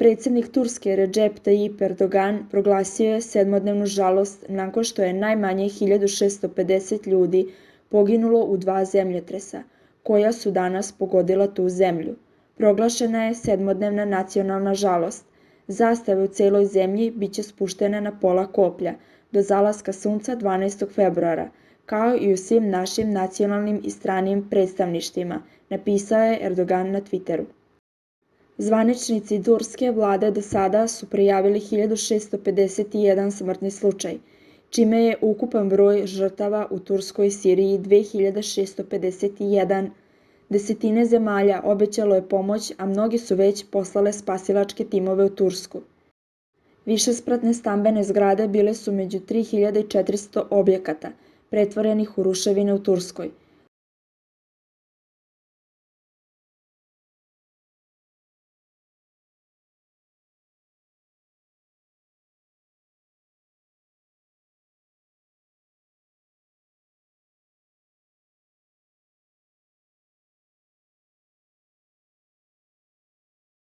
Predsjednik Turske Recep Tayyip Erdogan proglasio je sedmodnevnu žalost nakon što je najmanje 1650 ljudi poginulo u 2 zemljotresa, koja su danas pogodila tu zemlju. Proglašena je sedmodnevna nacionalna žalost. Zastave u celoj zemlji biće spuštene na pola koplja do zalaska sunca 12. februara, kao i u svim našim nacionalnim i stranim predstavništvima, napisao je Erdogan na Twitteru. Zvaničnici turske vlade do sada su prijavili 1651 smrtni slučaj, čime je ukupan broj žrtava u Turskoj i Siriji 2651. Desetine zemalja obećalo je pomoć, a mnogi su već poslale spasilačke timove u Tursku. Višespratne stambene zgrade bile su među 3400 objekata, pretvorenih u ruševine u Turskoj.